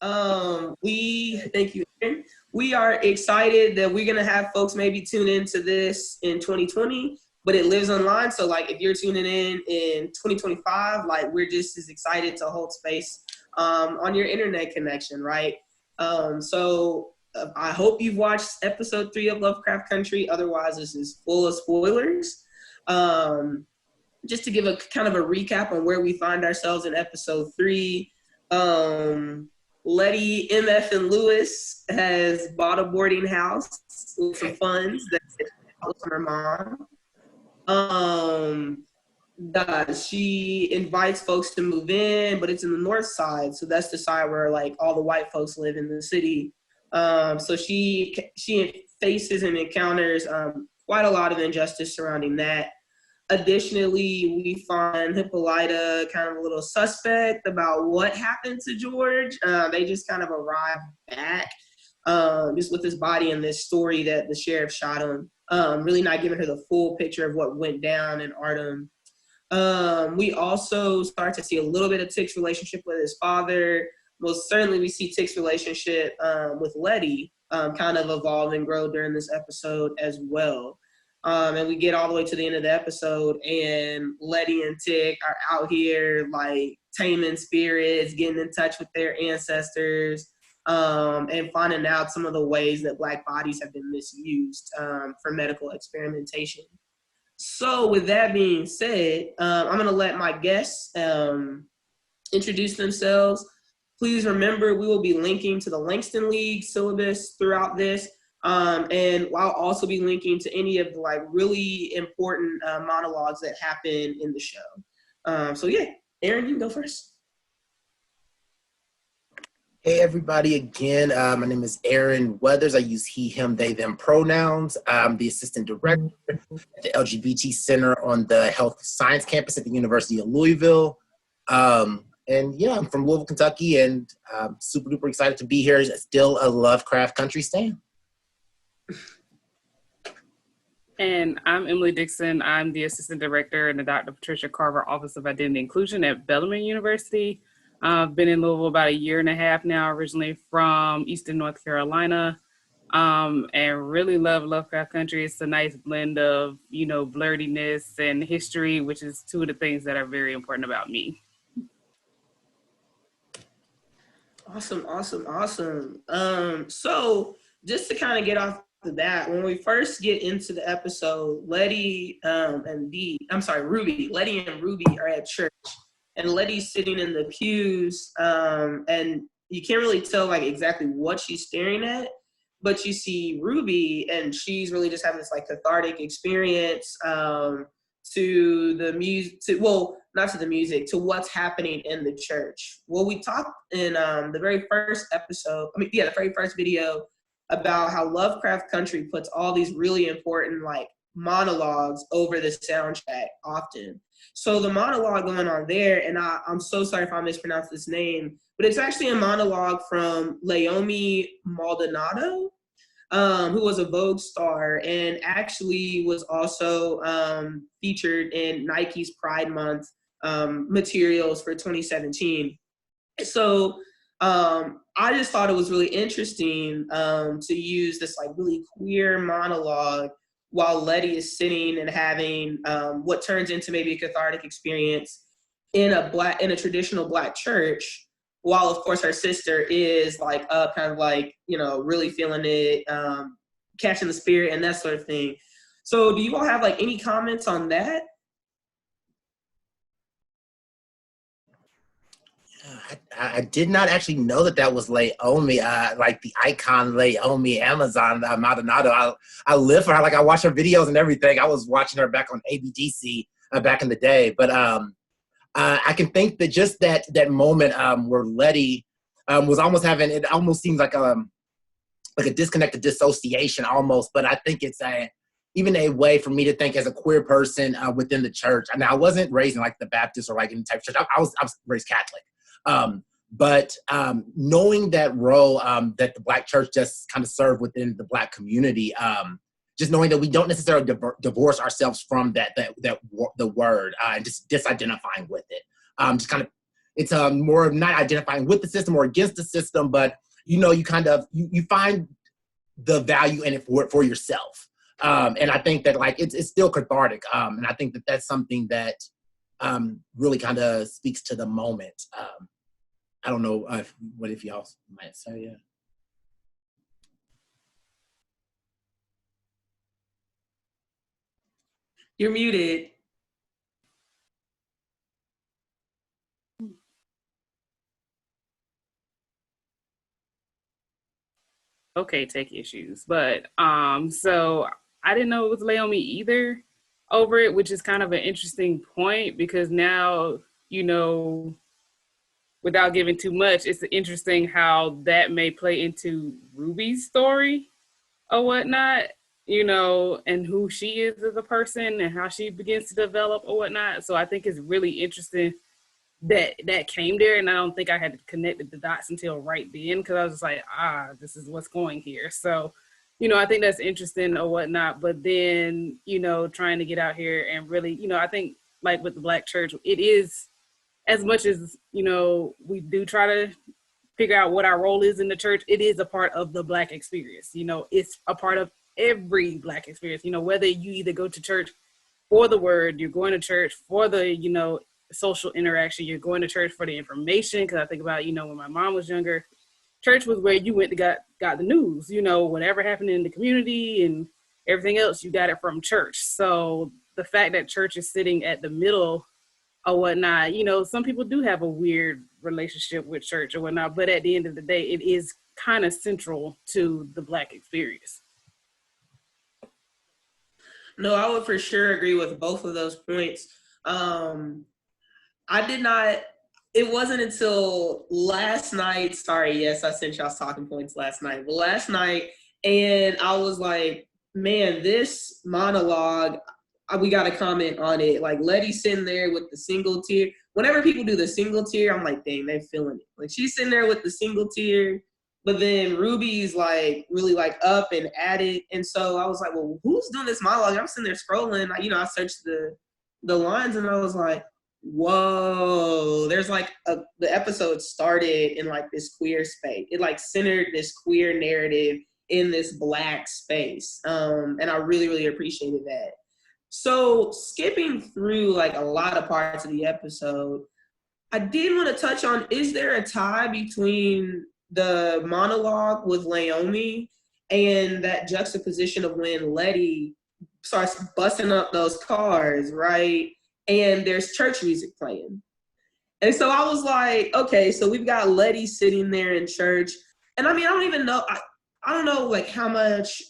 Thank you, Aaron. We are excited that we're gonna have folks maybe tune into this in 2020, but it lives online. So like if you're tuning in 2025, like we're just as excited to hold space on your internet connection, right? I hope you've watched episode 3 of Lovecraft Country. Otherwise, this is full of spoilers. Just to give a kind of a recap on where we find ourselves in episode 3. Letty, MF, and Lewis has bought a boarding house with some funds that was from her mom. She invites folks to move in, but it's in the north side, so that's the side where like all the white folks live in the city. So she faces and encounters quite a lot of injustice surrounding that. Additionally, we find Hippolyta kind of a little suspect about what happened to George. They just kind of arrive back just with his body and this story that the sheriff shot him, really not giving her the full picture of what went down in Artem. We also start to see a little bit of Tick's relationship with his father. Most certainly we see Tick's relationship with Letty kind of evolve and grow during this episode as well. And we get all the way to the end of the episode, and Letty and Tick are out here like taming spirits, getting in touch with their ancestors, and finding out some of the ways that Black bodies have been misused for medical experimentation. So with that being said, I'm going to let my guests introduce themselves. Please remember, we will be linking to the Langston League syllabus throughout this. And I'll also be linking to any of the like really important monologues that happen in the show. So yeah, Aaron, you can go first. Hey everybody, again, my name is Aaron Weathers. I use he, him, they, them pronouns. I'm the assistant director at the LGBT Center on the Health Science Campus at the University of Louisville. And yeah, I'm from Louisville, Kentucky, and I'm super duper excited to be here. Still a Lovecraft Country stan. And I'm Emily Dixon. I'm the assistant director in the Dr. Patricia Carver Office of Identity and Inclusion at Bellarmine University. I've been in Louisville about 1.5 years now, originally from Eastern North Carolina, and really love Lovecraft Country. It's a nice blend of, blurtiness and history, which is two of the things that are very important about me. Awesome. So just to kind of get off the bat, when we first get into the episode, Letty Letty and Ruby are at church, and Letty's sitting in the pews, and you can't really tell like exactly what she's staring at, but you see Ruby, and she's really just having this like cathartic experience to the music, not to the music, to what's happening in the church. Well, we talked in the very first video about how Lovecraft Country puts all these really important like monologues over the soundtrack often. So the monologue going on there, and I'm so sorry if I mispronounced this name, but it's actually a monologue from Leomi Maldonado, who was a Vogue star and actually was also featured in Nike's Pride Month materials for 2017. So I just thought it was really interesting to use this like really queer monologue while Letty is sitting and having what turns into maybe a cathartic experience in a traditional Black church, while of course her sister is like up, kind of like, really feeling it, catching the spirit and that sort of thing. So do you all have like any comments on that? I did not actually know that was Leomi, like the icon Leomi Amazon Maldonado. I live for her. Like I watch her videos and everything. I was watching her back on ABDC back in the day. But I can think that just that moment where Letty was almost having, it almost seems like a disconnected dissociation almost. But I think it's even a way for me to think as a queer person within the church. I mean, I wasn't raised in like the Baptist or like any type of church. I was raised Catholic. But knowing that role that the Black church just kind of served within the Black community, just knowing that we don't necessarily divorce ourselves from the word and just disidentifying with it, just kind of it's more of not identifying with the system or against the system, but you kind of you find the value in it for yourself. And I think that like it's still cathartic. And I think that that's something that really kind of speaks to the moment. I don't know what if y'all might say, yeah. You're muted. Okay, tech issues. But so I didn't know it was lay on me either over it, which is kind of an interesting point because now, without giving too much, it's interesting how that may play into Ruby's story or whatnot, and who she is as a person and how she begins to develop or whatnot. So I think it's really interesting that came there, and I don't think I had connected the dots until right then because I was just like, this is what's going here. So, I think that's interesting or whatnot. But then, trying to get out here and really, I think like with the Black church, it is as much as, we do try to figure out what our role is in the church, it is a part of the Black experience. It's a part of every Black experience, whether you either go to church for the word, you're going to church for the, social interaction, you're going to church for the information. Because I think about, when my mom was younger, church was where you went to got the news, whatever happened in the community and everything else, you got it from church. So the fact that church is sitting at the middle or whatnot, some people do have a weird relationship with church or whatnot, but at the end of the day, it is kind of central to the Black experience. No, I would for sure agree with both of those points. I did not, it wasn't until last night, sorry, yes, I sent y'all talking points last night, but last night, and I was like, man, this monologue, we got to comment on it. Like, Letty's sitting there with the single tear. Whenever people do the single tear, I'm like, dang, they're feeling it. Like, she's sitting there with the single tear, but then Ruby's like really like up and at it. And so I was like, well, who's doing this monologue? I'm sitting there scrolling. I searched the lines and I was like, whoa, there's like the episode started in like this queer space. It like centered this queer narrative in this Black space. And I really, really appreciated that. So skipping through like a lot of parts of the episode, I did want to touch on, is there a tie between the monologue with Naomi and that juxtaposition of when Letty starts busting up those cars, right? And there's church music playing. And so I was like, okay, so we've got Letty sitting there in church. And I mean, I don't even know, I don't know like how much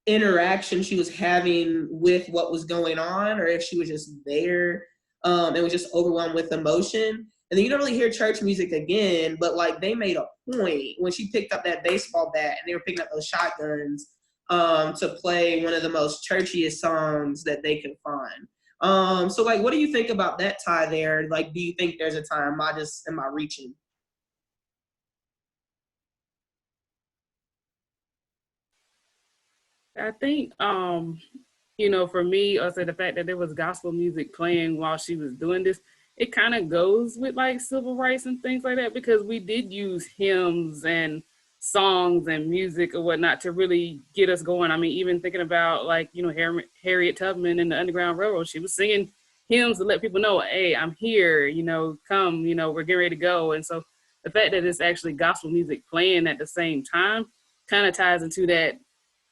interaction she was having with what was going on, or if she was just there and was just overwhelmed with emotion. And then you don't really hear church music again, but like they made a point when she picked up that baseball bat and they were picking up those shotguns to play one of the most churchiest songs that they could find. So like, what do you think about that tie there? Like, do you think there's a tie? Am I reaching? I think, for me, also the fact that there was gospel music playing while she was doing this, it kind of goes with like civil rights and things like that, because we did use hymns and songs and music or whatnot to really get us going. I mean, even thinking about like, Harriet Tubman and the Underground Railroad, she was singing hymns to let people know, hey, I'm here, come, we're getting ready to go. And so the fact that it's actually gospel music playing at the same time kind of ties into that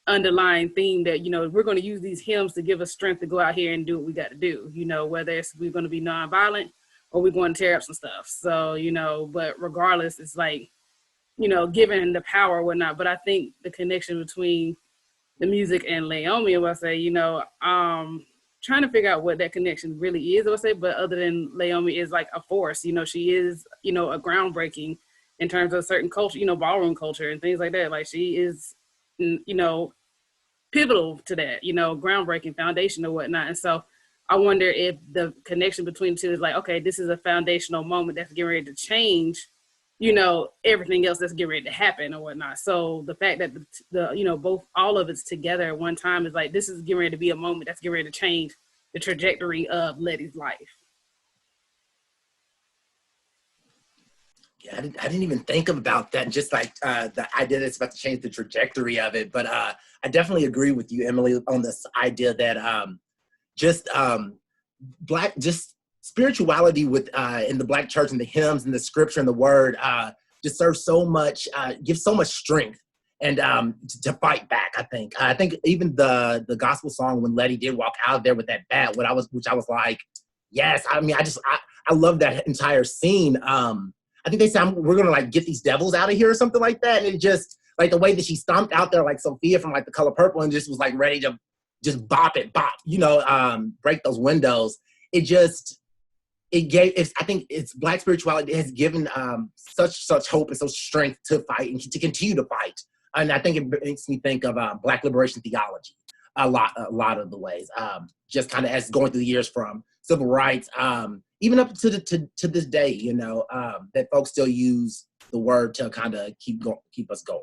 underlying theme that, we're going to use these hymns to give us strength to go out here and do what we got to do, whether we're going to be nonviolent or we're going to tear up some stuff. So, but regardless, it's like, given the power or whatnot. But I think the connection between the music and Naomi, I would say, trying to figure out what that connection really is, I would say, but other than Naomi is like a force, she is, a groundbreaking in terms of certain culture, ballroom culture and things like that. Like she is, pivotal to that, groundbreaking foundation or whatnot. And so I wonder if the connection between the two is like, okay, this is a foundational moment that's getting ready to change, everything else that's getting ready to happen or whatnot. So the fact that the all of it's together at one time is like, this is getting ready to be a moment that's getting ready to change the trajectory of Letty's life. Yeah, I didn't even think about that. And just like the idea that it's about to change the trajectory of it. But I definitely agree with you, Emily, on this idea that just just spirituality with in the Black church and the hymns and the scripture and the word just serves so much, gives so much strength and to fight back. I think even the gospel song when Letty did walk out there with that bat, which I was like, yes. I mean, I love that entire scene. I think they said we're gonna like get these devils out of here or something like that, and it just like the way that she stomped out there like Sophia from like The Color Purple and just was like ready to just bop, break those windows. It just, I think it's Black spirituality has given such hope and such strength to fight and to continue to fight. And I think it makes me think of Black liberation theology a lot of the ways. Just kind of as going through the years from civil rights, even up to this day, that folks still use the word to kind of keep us going.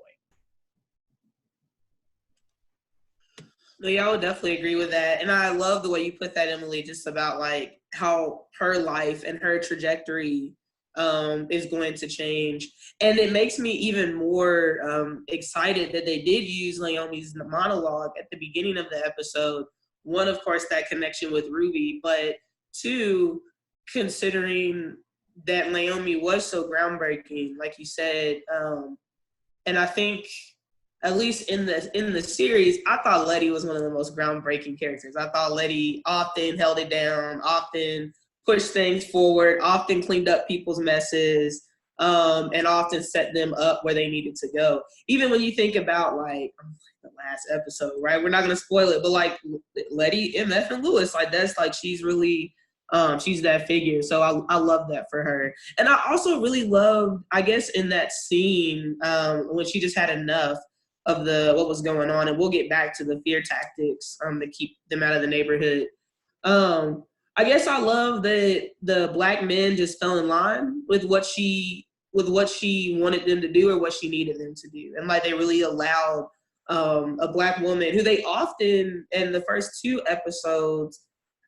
No, yeah, I would definitely agree with that. And I love the way you put that, Emily, just about like how her life and her trajectory is going to change. And it makes me even more excited that they did use Naomi's monologue at the beginning of the episode. One, of course, that connection with Ruby, but two, considering that Naomi was so groundbreaking, like you said. And I think, at least in the series, I thought Letty was one of the most groundbreaking characters. I thought Letty often held it down, often pushed things forward, often cleaned up people's messes, and often set them up where they needed to go. Even when you think about like the last episode, right? We're not gonna spoil it, but like Letty, MF, and Lewis, like that's like she's really she's that figure. So I love that for her. And I also really loved, I guess, in that scene when she just had enough of what was going on, and we'll get back to the fear tactics to keep them out of the neighborhood. I guess I love that the Black men just fell in line with what she wanted them to do or what she needed them to do, and like they really allowed a Black woman who they often in the first 2 episodes,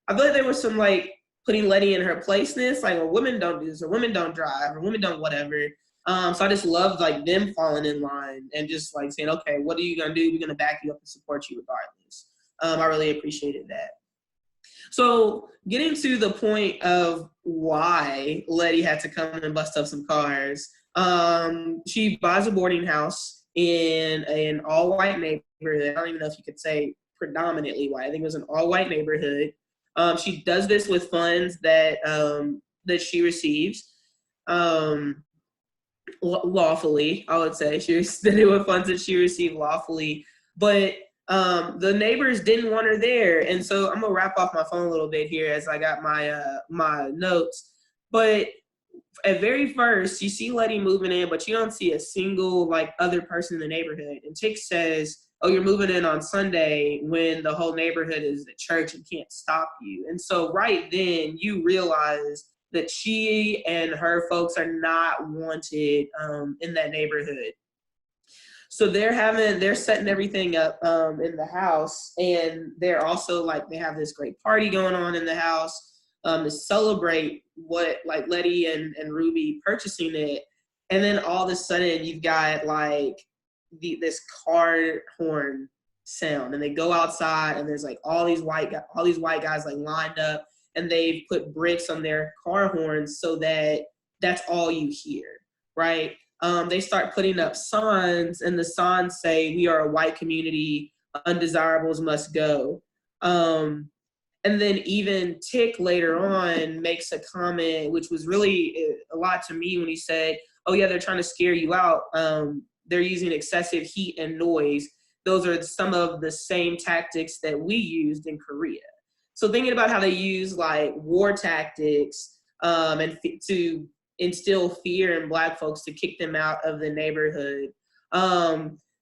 I feel like there was some like putting Letty in her placeness, like, well, women don't do this, or women don't drive, or women don't whatever. So I just loved like them falling in line and just like saying, okay, what are you gonna do? We're gonna back you up and support you regardless. I really appreciated that. So getting to the point of why Letty had to come and bust up some cars, she buys a boarding house in an all-white neighborhood. I don't even know if you could say predominantly white. I think it was an all-white neighborhood. She does this with funds that she receives. Lawfully, I would say. She did it with funds that she received lawfully. But the neighbors didn't want her there. And so I'm going to wrap off my phone a little bit here as I got my notes. But at very first, you see Letty moving in, but you don't see a single like other person in the neighborhood. And Chick says, oh, you're moving in on Sunday when the whole neighborhood is at church and can't stop you. And so right then you realize that she and her folks are not wanted in that neighborhood. So they're setting everything up in the house, and they're also like, they have this great party going on in the house to celebrate what like Letty and Ruby purchasing it. And then all of a sudden you've got like this car horn sound, and they go outside and there's like all these white guys like lined up, and they've put bricks on their car horns so that that's all you hear, right? They start putting up signs, and the signs say, we are a white community, undesirables must go. And then even Tick later on makes a comment, which was really a lot to me when he said, oh yeah, they're trying to scare you out. They're using excessive heat and noise. Those are some of the same tactics that we used in Korea. So thinking about how they use like war tactics and to instill fear in Black folks to kick them out of the neighborhood.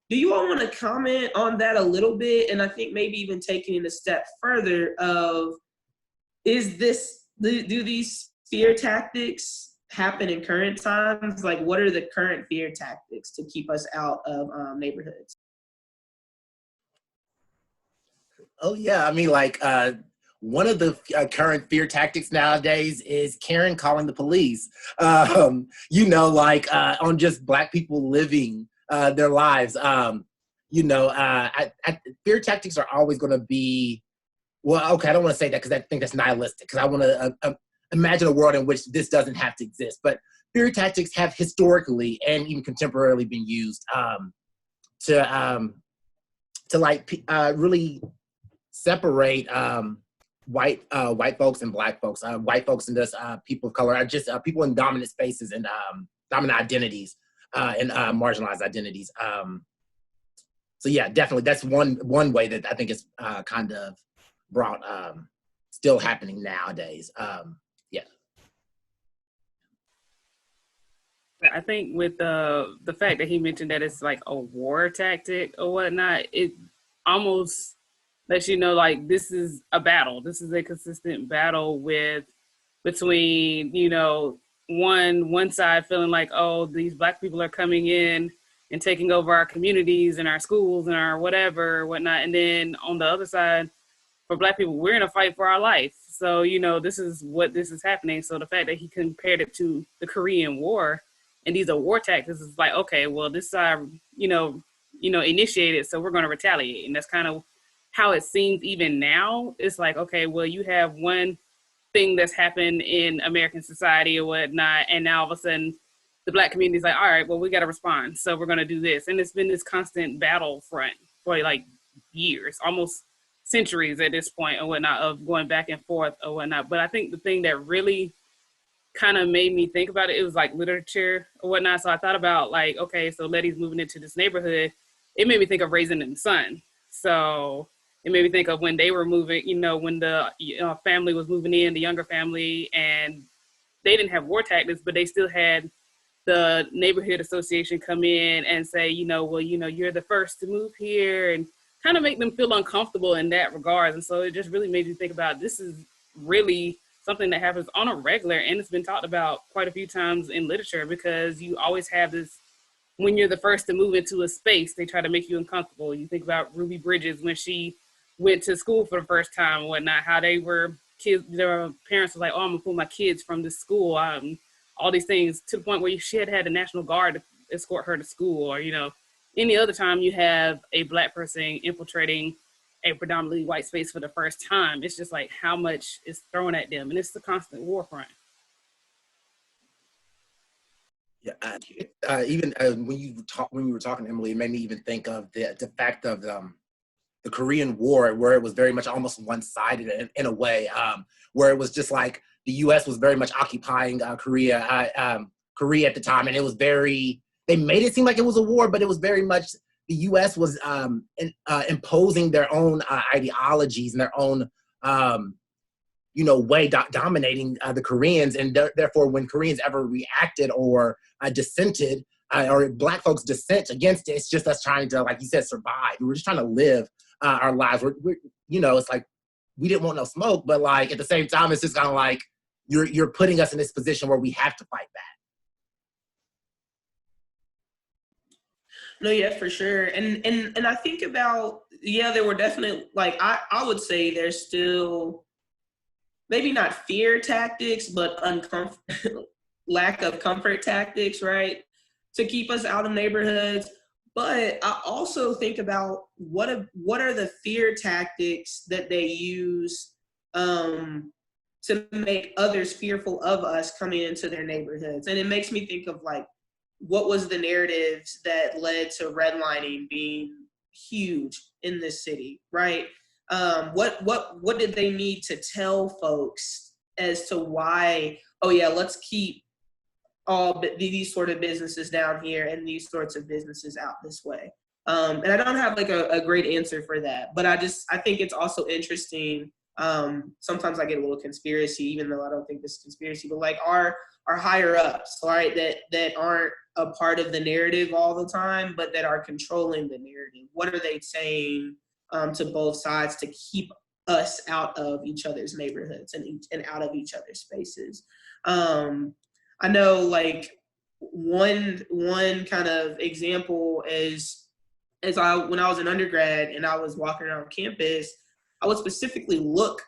Do you all want to comment on that a little bit? And I think maybe even taking it a step further of, do these fear tactics happen in current times? Like, what are the current fear tactics to keep us out of neighborhoods? Oh yeah, I mean, like one of the current fear tactics nowadays is Karen calling the police. On just Black people living their lives. Fear tactics are always going to be, well, okay, I don't want to say that because I think that's nihilistic, because I want to imagine a world in which this doesn't have to exist. But fear tactics have historically and even contemporarily been used to really separate white folks and Black folks, white folks and just people of color, are just people in dominant spaces and dominant identities and marginalized identities. So yeah, definitely that's one way that I think is kind of brought still happening nowadays. Yeah. I think with the fact that he mentioned that it's like a war tactic or whatnot, it almost lets you know, like, this is a battle. This is a consistent battle between, one side feeling like, oh, these Black people are coming in and taking over our communities and our schools and our whatever, whatnot. And then on the other side, for Black people, we're in a fight for our life. So, this is happening. So the fact that he compared it to the Korean War, and these are war tactics, is like, okay, well, this side, initiated, so we're going to retaliate. And that's kind of how it seems even now. It's like, okay, well, you have one thing that's happened in American society or whatnot, and now all of a sudden the Black community is like, all right, well, we got to respond, so we're going to do this. And it's been this constant battlefront for like years, almost centuries at this point or whatnot, of going back and forth or whatnot. But I think the thing that really kind of made me think about it, it was like literature or whatnot. So I thought about, like, okay, so Letty's moving into this neighborhood. It made me think of Raisin in the Sun. So it made me think of when they were moving, when the family was moving in, the younger family, and they didn't have war tactics, but they still had the neighborhood association come in and say, you're the first to move here, and kind of make them feel uncomfortable in that regard. And so it just really made me think about, this is really something that happens on a regular, and it's been talked about quite a few times in literature, because you always have this, when you're the first to move into a space, they try to make you uncomfortable. You think about Ruby Bridges when she went to school for the first time and whatnot, how they were kids, their parents were like, oh, I'm gonna pull my kids from this school, all these things, to the point where she had the National Guard to escort her to school. Or, any other time you have a Black person infiltrating a predominantly white space for the first time, it's just like how much is thrown at them, and it's the constant war front. Yeah, even when you were talking, Emily, it made me even think of the fact of the Korean War, where it was very much almost one-sided in a way, where it was just like the U.S. was very much occupying Korea at the time, and it was they made it seem like it was a war, but it was very much the U.S. was imposing their own ideologies and their own way dominating the Koreans, and therefore when Koreans ever reacted or dissented, or Black folks dissent against it, it's just us trying to, like you said, survive. We're just trying to live our lives. We're it's like we didn't want no smoke, but like at the same time, it's just kind of like you're putting us in this position where we have to fight back. No, yeah, for sure. And I think about, there were definitely, like, I would say there's still maybe not fear tactics, but lack of comfort tactics, right, to keep us out of neighborhoods. But I also think about what are the fear tactics that they use to make others fearful of us coming into their neighborhoods. And it makes me think of, like, what was the narratives that led to redlining being huge in this city, right? What did they need to tell folks as to why, oh yeah, let's keep all these sort of businesses down here and these sorts of businesses out this way? And I don't have like a great answer for that, but I think it's also interesting. Sometimes I get a little conspiracy, even though I don't think this is conspiracy, but like our higher ups, right, that aren't a part of the narrative all the time, but that are controlling the narrative. What are they saying to both sides to keep us out of each other's neighborhoods and out of each other's spaces? I know, like, one kind of example is when I was an undergrad and I was walking around campus, I would specifically look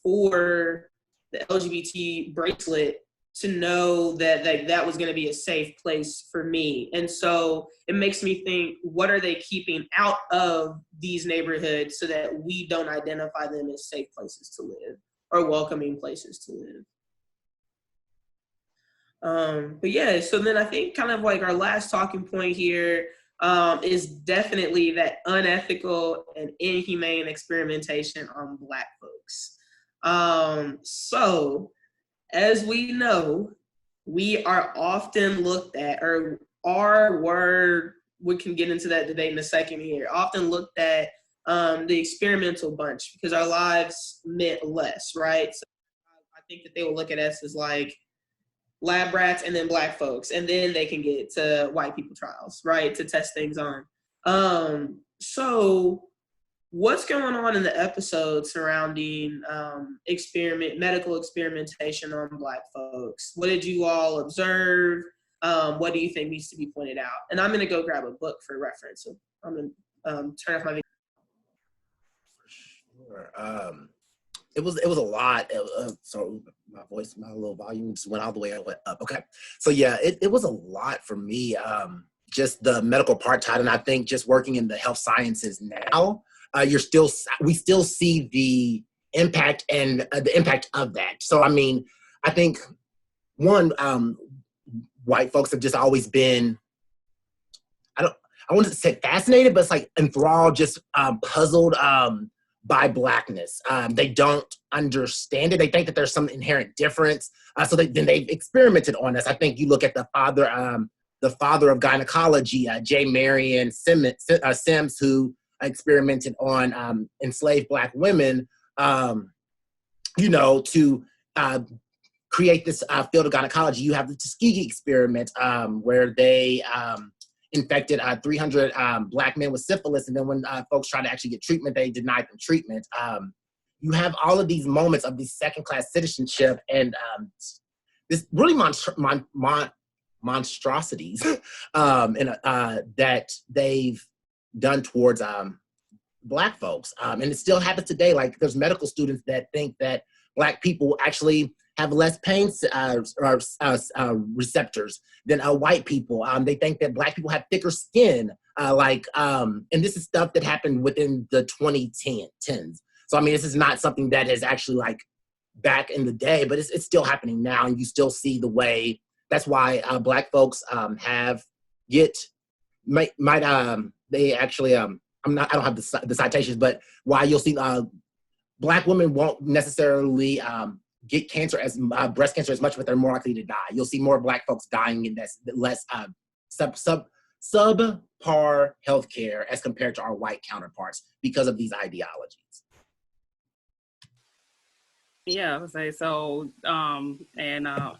for the LGBT bracelet to know that that was going to be a safe place for me. And so it makes me think, what are they keeping out of these neighborhoods so that we don't identify them as safe places to live or welcoming places to live? But yeah, so then I think kind of like our last talking point here is definitely that unethical and inhumane experimentation on Black folks. So as we know, we are often looked at, or our word, we can get into that debate in a second here, often looked at the experimental bunch because our lives meant less, right? So I think that they will look at us as like lab rats and then Black folks, and then they can get to white people trials, right, to test things on. So what's going on in the episode surrounding medical experimentation on Black folks? What did you all observe? What do you think needs to be pointed out? And I'm going to go grab a book for reference. So I'm going to turn off my video. For sure. It was a lot. So my little volume just went all the way up. Okay. So yeah, it was a lot for me. Just the medical apartheid, and I think just working in the health sciences now, we still see the impact and the impact of that. So I mean, I think one, white folks have just always been, I wouldn't say fascinated, but it's like enthralled, just puzzled by Blackness. They don't understand it. They think that there's some inherent difference. So then they've experimented on us. I think you look at the father of gynecology, J. Marion Sims, who experimented on enslaved Black women, to create this field of gynecology. You have the Tuskegee experiment, where they infected 300 Black men with syphilis, and then when folks tried to actually get treatment, they denied them treatment. You have all of these moments of these second-class citizenship and this really monstrosities that they've done towards Black folks. And it still happens today. Like there's medical students that think that Black people actually have less pain receptors than white people. They think that Black people have thicker skin. And this is stuff that happened within the 2010s. So, I mean, this is not something that is actually like back in the day, but it's still happening now. And you still see the way, that's why Black folks I don't have the citations, but why you'll see Black women won't necessarily get cancer breast cancer as much, but they're more likely to die. You'll see more Black folks dying in less subpar healthcare as compared to our white counterparts because of these ideologies. Yeah, I would say so. I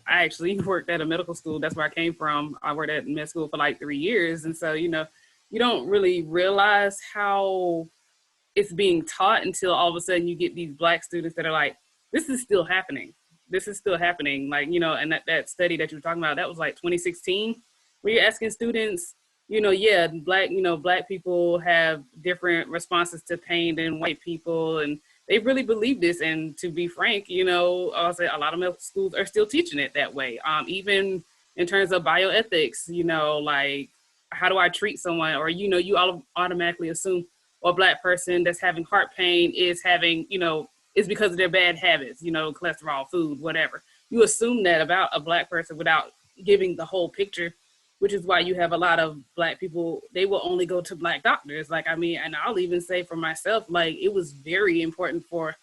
actually worked at a medical school. That's where I came from. I worked at med school for like 3 years. And so, you don't really realize how it's being taught until all of a sudden you get these Black students that are like, this is still happening. This is still happening. Like, and that study that you were talking about, that was like 2016, where you're asking students, Black people have different responses to pain than white people. And they really believe this. And to be frank, I'll say a lot of medical schools are still teaching it that way. Even in terms of bioethics, like how do I treat someone? Or, you all automatically assume a Black person that's having heart pain is having, is because of their bad habits, cholesterol, food, whatever. You assume that about a Black person without giving the whole picture, which is why you have a lot of Black people, they will only go to Black doctors. And I'll even say for myself, like it was very important for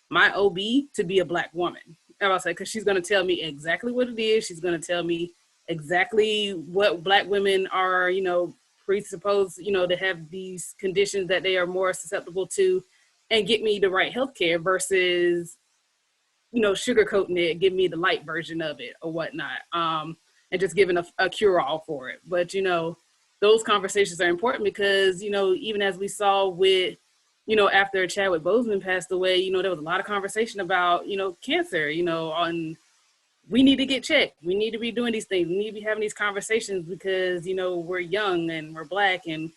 my OB to be a Black woman. I'll say, because she's going to tell me exactly what it is. She's going to tell me exactly what Black women are, presupposed, to have these conditions that they are more susceptible to, and get me the right healthcare versus, sugarcoating it, give me the light version of it or whatnot. And just giving a cure-all for it. But, those conversations are important because, even as we saw with, after Chadwick Boseman passed away, there was a lot of conversation about, cancer, on we need to get checked. We need to be doing these things. We need to be having these conversations because, we're young and we're Black and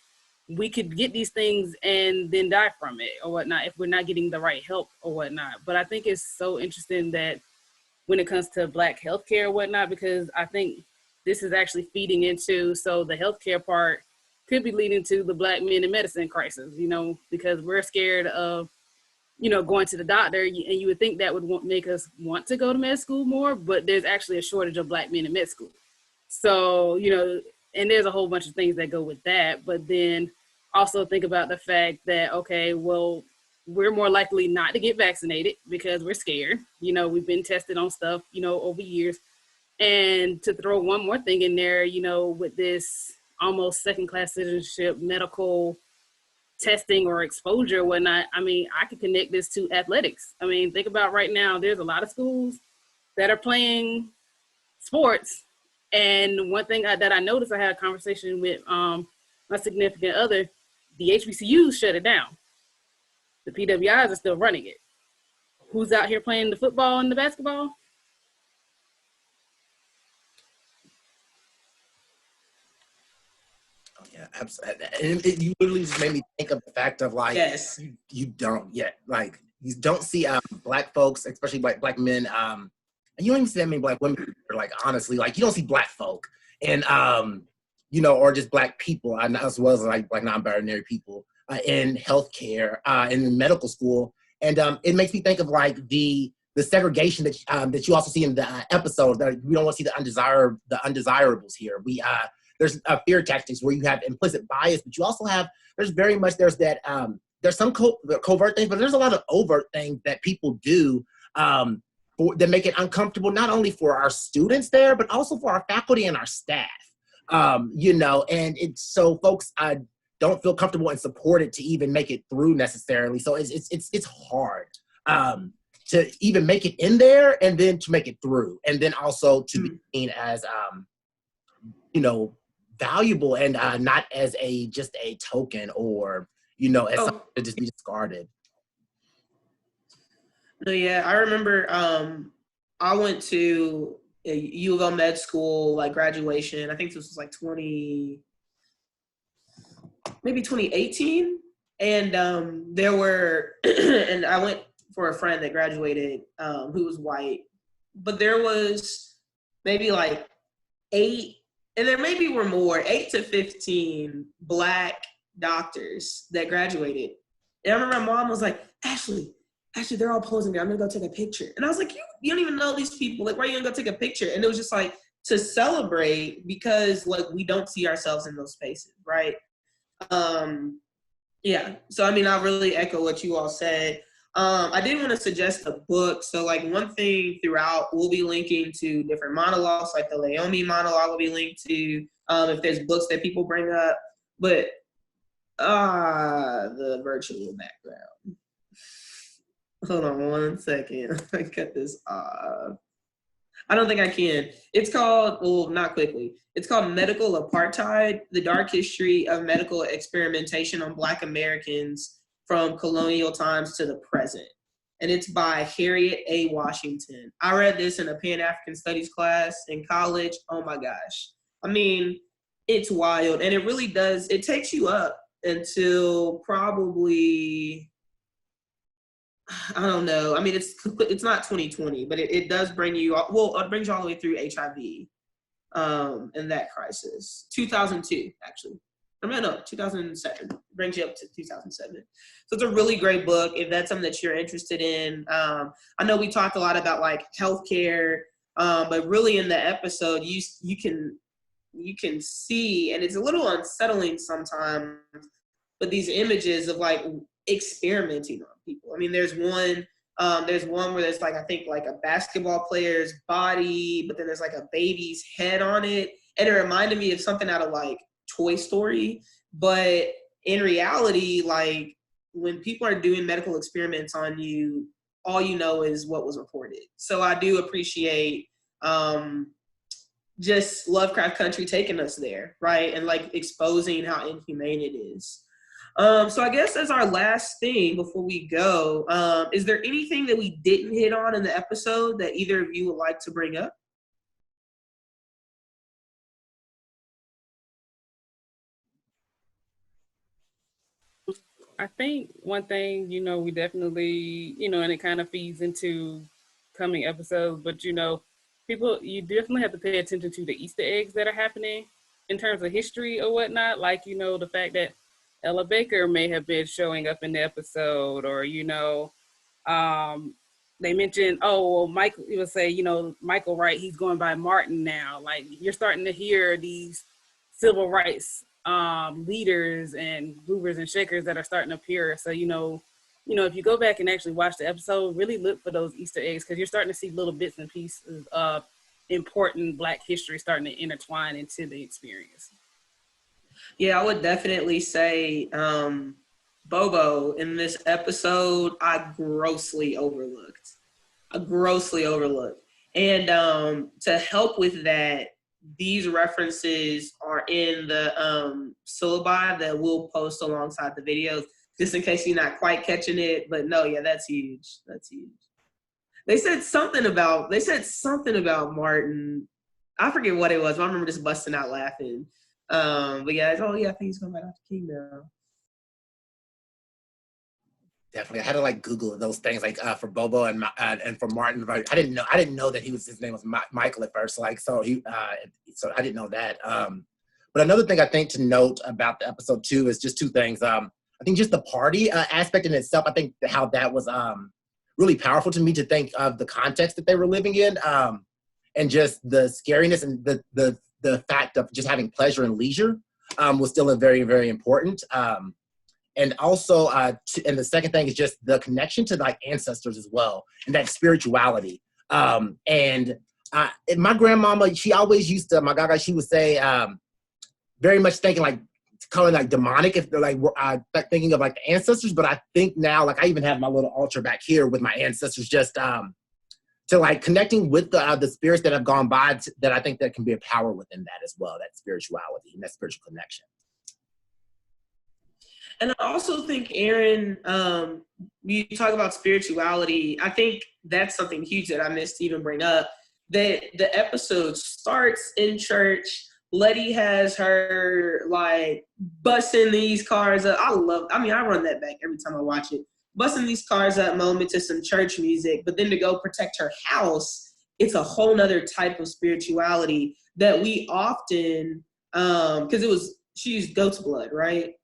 we could get these things and then die from it or whatnot if we're not getting the right help or whatnot. But I think it's so interesting that when it comes to Black healthcare or whatnot, because I think this is actually feeding into, so the healthcare part could be leading to the Black men in medicine crisis, you know, because we're scared of, you know, going to the doctor, and you would think that would make us want to go to med school more, but there's actually a shortage of Black men in med school. So, you know, and there's a whole bunch of things that go with that. But then also think about the fact that, okay, well, we're more likely not to get vaccinated because we're scared. You know, we've been tested on stuff, you know, over years. And to throw one more thing in there, you know, with this almost second-class citizenship medical testing or exposure or whatnot, I mean, I could connect this to athletics. I mean, think about right now, there's a lot of schools that are playing sports. And one thing that I noticed, I had a conversation with my significant other, the HBCUs shut it down. The PWIs are still running it. Who's out here playing the football and the basketball? Yeah, absolutely. And you literally just made me think of the fact of like, Yes. you don't yet, like, you don't see Black folks, especially black men, and you don't even see that many Black women, like, honestly, like, you don't see Black folk, and, you know, or just Black people, as well as like non-binary people in healthcare, in medical school. And it makes me think of like the segregation that you also see in the episode, that we don't want to see the undesirables here. There's fear tactics where you have implicit bias, but you also have, there's that, there's some covert things, but there's a lot of overt things that people do that make it uncomfortable, not only for our students there, but also for our faculty and our staff. You know, and it's so folks don't feel comfortable and supported to even make it through necessarily. So it's hard to even make it in there, and then to make it through, and then also to be seen as you know, valuable, and not as just a token, or, you know, as something to just be discarded. No, yeah, I remember I went to a U of L med school, like, graduation. I think this was like 2018. And there were, and I went for a friend that graduated who was white, but there was maybe like 8, and there maybe were more, 8 to 15 Black doctors that graduated. And I remember my mom was like, Ashley, they're all posing there. I'm gonna go take a picture. And I was like, you don't even know these people. Like, why are you gonna go take a picture? And it was just like, to celebrate, because like, we don't see ourselves in those spaces, right? Yeah. So, I mean, I really echo what you all said. I did want to suggest a book. So, like, one thing throughout, we'll be linking to different monologues, like the Laomi monologue will be linked to, if there's books that people bring up. But the virtual background. Hold on one second. I cut this off. I don't think I can. It's called, well, not quickly. It's called Medical Apartheid, The Dark History of Medical Experimentation on Black Americans from Colonial Times to the Present. And it's by Harriet A. Washington. I read this in a Pan-African Studies class in college. Oh my gosh. I mean, it's wild. And it really does, it takes you up until probably, I don't know. I mean, it's not 2020, but it does bring you, well, it brings you all the way through HIV and that crisis. 2002, actually. No, 2007. It brings you up to 2007. So it's a really great book if that's something that you're interested in. I know we talked a lot about like healthcare, but really in the episode, you can see, and it's a little unsettling sometimes, but these images of like experimenting on people. I mean, there's one where there's like, I think like a basketball player's body, but then there's like a baby's head on it. And it reminded me of something out of like Toy Story. But in reality, like, when people are doing medical experiments on you, all you know is what was reported. So I do appreciate just Lovecraft Country taking us there, right? And like exposing how inhumane it is. So I guess as our last thing before we go, is there anything that we didn't hit on in the episode that either of you would like to bring up? I think one thing, we definitely, and it kind of feeds into coming episodes, but people, you definitely have to pay attention to the Easter eggs that are happening in terms of history or whatnot. Like, the fact that Ella Baker may have been showing up in the episode, or, um, they mentioned, oh, well, Michael, you would say, Michael Wright, he's going by Martin now. Like, you're starting to hear these civil rights leaders and movers and shakers that are starting to appear. So, if you go back and actually watch the episode, really look for those Easter eggs, because you're starting to see little bits and pieces of important Black history starting to intertwine into the experience. Yeah, I would definitely say Bobo in this episode, I grossly overlooked. And to help with that, these references are in the syllabi that we'll post alongside the videos, just in case you're not quite catching it. But no, yeah, that's huge. They said something about Martin. I forget what it was, but I remember just busting out laughing. But yeah, I think he's coming back after King now. Definitely, I had to like Google those things, like for Bobo and for Martin. I didn't know that his name was Michael at first. Like, so so I didn't know that. But another thing I think to note about the episode too is just two things. I think just the party aspect in itself. I think how that was really powerful to me, to think of the context that they were living in, and just the scariness and the fact of just having pleasure and leisure was still a very, very important. And also, and the second thing is just the connection to like ancestors as well, and that spirituality. And my grandmama, she always used to, my gaga, she would say, very much thinking like, calling like demonic, if they're like thinking of like the ancestors. But I think now, like I even have my little altar back here with my ancestors, just to like connecting with the spirits that have gone by, that I think there can be a power within that as well, that spirituality and that spiritual connection. And I also think, Aaron, you talk about spirituality. I think that's something huge that I missed to even bring up. That the episode starts in church. Letty has her like busting these cars up. I run that back every time I watch it. Busting these cars up moment to some church music, but then to go protect her house, it's a whole nother type of spirituality that we often, because she used goat's blood, right?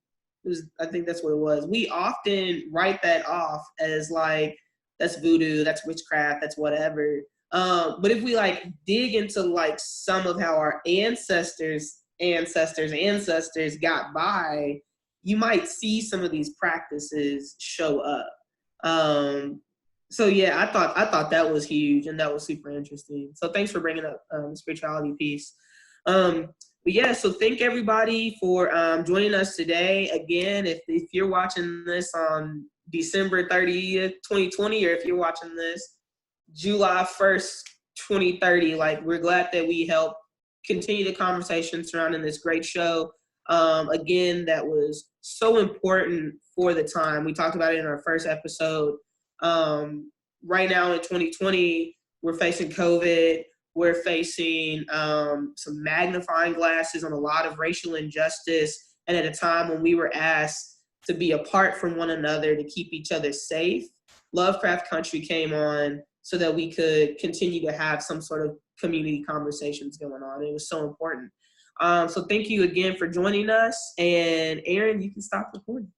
I think that's what it was. We often write that off as like, that's voodoo, that's witchcraft, that's whatever. But if we like dig into like some of how our ancestors got by, you might see some of these practices show up. So yeah, I thought that was huge, and that was super interesting. So thanks for bringing up the spirituality piece. But yeah, so thank everybody for joining us today. Again, if you're watching this on December 30th, 2020, or if you're watching this July 1st, 2030, like, we're glad that we helped continue the conversation surrounding this great show. Again, that was so important for the time. We talked about it in our first episode. Right now in 2020, we're facing COVID. We're facing some magnifying glasses on a lot of racial injustice. And at a time when we were asked to be apart from one another to keep each other safe, Lovecraft Country came on so that we could continue to have some sort of community conversations going on. It was so important. So thank you again for joining us. And Aaron, you can stop recording.